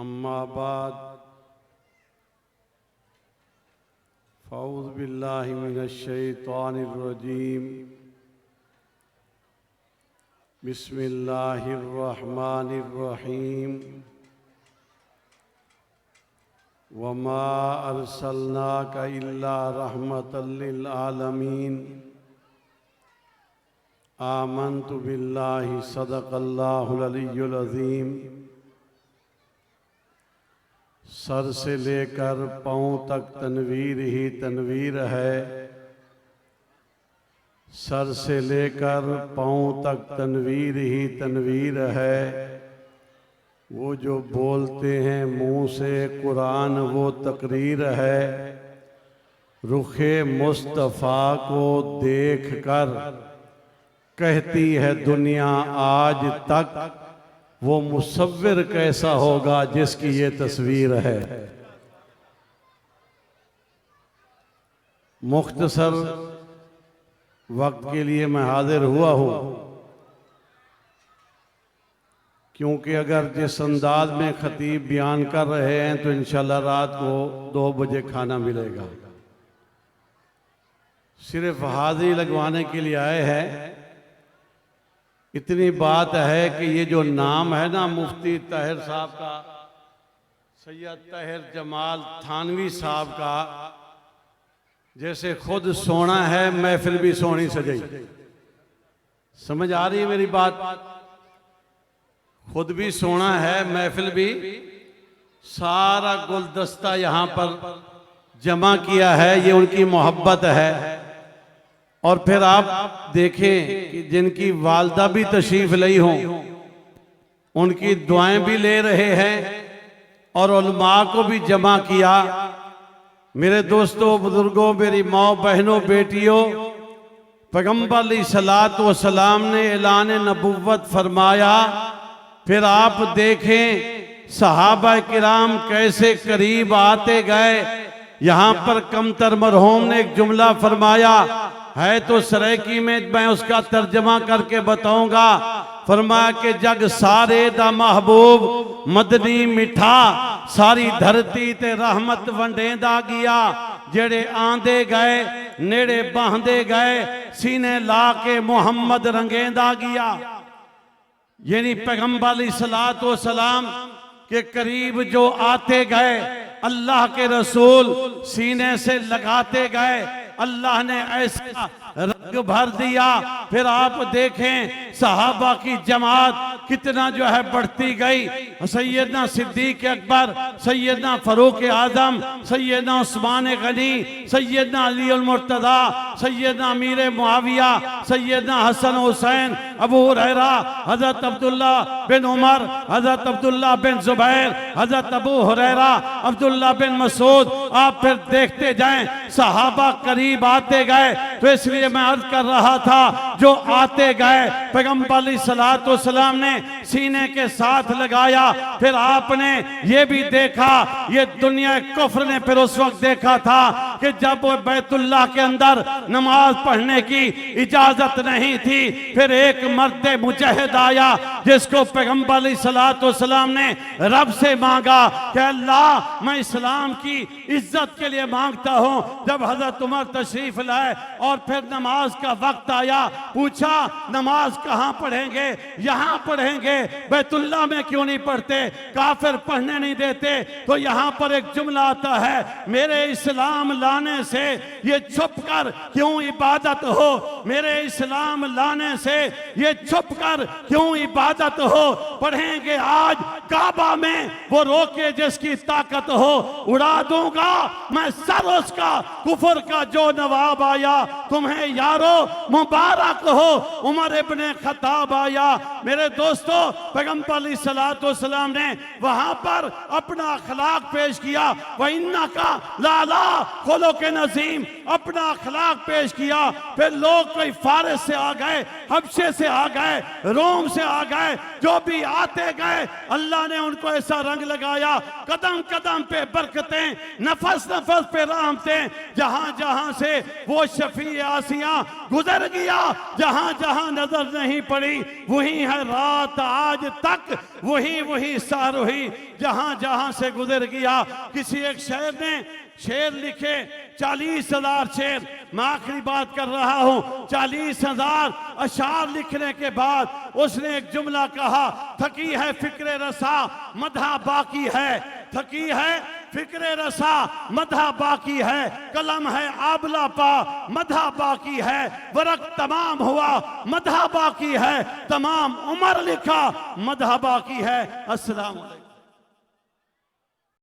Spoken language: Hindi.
अम्मा बाद फ़ऊज़ु बिल्लाहि मिनश्शैतानिर्रजीम बिस्मिल्लाहिर्रहमानिर्रहीम वमा अर्सलनाका इल्ला रहमतल लिल आलमीन आमन्तु बिल्लाहि सदक़ल्लाहुल अलिय्युल अज़ीम। सर से लेकर पाँव तक तनवीर ही तनवीर है, सर से लेकर पाँव तक तनवीर ही तनवीर है। वो जो बोलते हैं मुँह से कुरान वो तकरीर है। रुखे मुस्तफ़ा को देखकर कहती है दुनिया आज तक वो मुसव्विर कैसा होगा जिसकी ये तस्वीर है। मुख्तसर वक्त के लिए मैं हाजिर हुआ हूँ, क्योंकि अगर जिस अंदाज में खतीब बयान कर रहे हैं तो इंशाल्लाह रात को 2 बजे खाना मिलेगा। सिर्फ हाजिरी लगवाने के लिए आए हैं। इतनी बात है कि ये जो नाम है ना मुफ्ती ताहिर साहब का, सैयद ताहिर जमाल थानवी साहब का, जैसे खुद सोना है महफिल भी सोनी सजाई। समझ आ रही है मेरी बात? खुद भी सोना है महफिल भी, सारा गुलदस्ता यहाँ पर जमा किया है, ये उनकी मोहब्बत है। और फिर आप देखें कि जिनकी वालदा भी तशरीफ लाई हों उनकी दुआएं भी ले रहे हैं और उलमा को भी जमा किया। मेरे दोस्तों, बुजुर्गों, मेरी माँ बहनों, बेटियों, पैगंबर अलैहिस्सलातु वस्सलाम ने ऐलान नबुव्वत फरमाया। फिर आप देखें सहाबा किराम कैसे करीब आते गए। यहाँ पर कमतर मरहूम ने एक जुमला फरमाया है तो सरायकी में मैं उसका तर्जमा करके बताऊंगा। फरमाया कि जग सारे दा महबूब मदनी मिठा, सारी धरती ते रहमत वंडेंदा गया। जेड़े आंदे गए नेड़े बांधे गए, सीने ला के मुहम्मद रंगेंदा गया। यानी पैगंबर अलैहिस्सलातु वस्सलाम के करीब जो आते गए, अल्लाह के रसूल सीने से लगाते गए, अल्लाह ने ऐसा रंग भर दिया। फिर आप देखें सहाबा की जमात कितना जो है बढ़ती गई। सैयदना सिद्दीक अकबर, सैयदना फारूक आजम, सैयदना उस्मान गनी, सैयदना अली अल मुर्तदा, सैयदना अमीर मुआविया, सैयदना हसन हुसैन, अबू हुरैरा, हजरत अब्दुल्ला बिन उमर, हजरत अब्दुल्ला बिन जुबैर, हजरत अबू हुरैरा, अब्दुल्ला बिन मसूद। आप फिर देखते जाएं सहाबा करीब आते गए। तो इसलिए मैं अर्ज कर रहा था, जो आते गए पैगंबर अलैहिस्सलातु वस्सलाम ने सीने के साथ लगाया। फिर आपने ये भी देखा, ये दुनिया कुफ्र ने फिर उस वक्त देखा था कि जब वो बैतुल्लाह के अंदर नमाज पढ़ने की इजाजत नहीं थी। फिर एक मर्द मुजाहिद आया जिसको पैगंबर अलैहिस्सलातु वस्सलाम ने रब से मांगा कि अल्लाह मैं इस्लाम की इज्जत के लिए मांगता हूँ। जब हजरत उमर तशरीफ लाए और फिर नमाज का वक्त आया, पूछा नमाज कहाँ पढ़ेंगे? यहाँ पढ़ेंगे, बैतुल्लाह में क्यों नहीं पढ़ते? काफिर पढ़ने नहीं देते। तो यहाँ पर एक जुमला आता है, मेरे इस्लाम लाने से ये छुप कर क्यों इबादत हो? मेरे इस्लाम लाने से ये छुप कर क्यों इबादत हो? पढ़ेंगे आज काबा में वो रोके जिसकी ताकत हो। उड़ा दूंगा मैं सर उसका कुफर का जो नवाब आया। तुम्हें यारो मुबारक हो उमर इब्ने खत्ताब आया। मेरे दोस्तों, पैगंबर अलैहिस्सलातु वस्सलाम ने वहां पर अपना अखलाक पेश किया। वह इन्ना का लाला खोलो के नजीम, अपना अखलाक पेश किया। फिर लोग कोई फारस से आ गए, हबशे से आ गए, रोम से आ गए, जो भी आते गए अल्लाह ने उनको ऐसा रंग लगाया, कदम कदम पे बरकतें, नफस नफस पे रहमतें, जहां जहां से वो शफी आसिया गुजर गया, जहां जहां नजर नहीं पड़ी वही है रात आज तक, वही वही सारोही जहां जहां से गुजर गया। किसी एक शायर ने शेर लिखे 40,000 शेर। मैं आखिरी बात कर रहा हूं, 40,000 अशार लिखने के बाद उसने एक जुमला कहा, थकी है फिक्रे रसा मधा बाकी है, थकी है फिक्रे रसा मधा बाकी है, कलम है आबला पा मधा बाकी है, वरक तमाम हुआ मधा बाकी है, तमाम उम्र लिखा मधा बाकी है। अस्सलाम वालेकुम।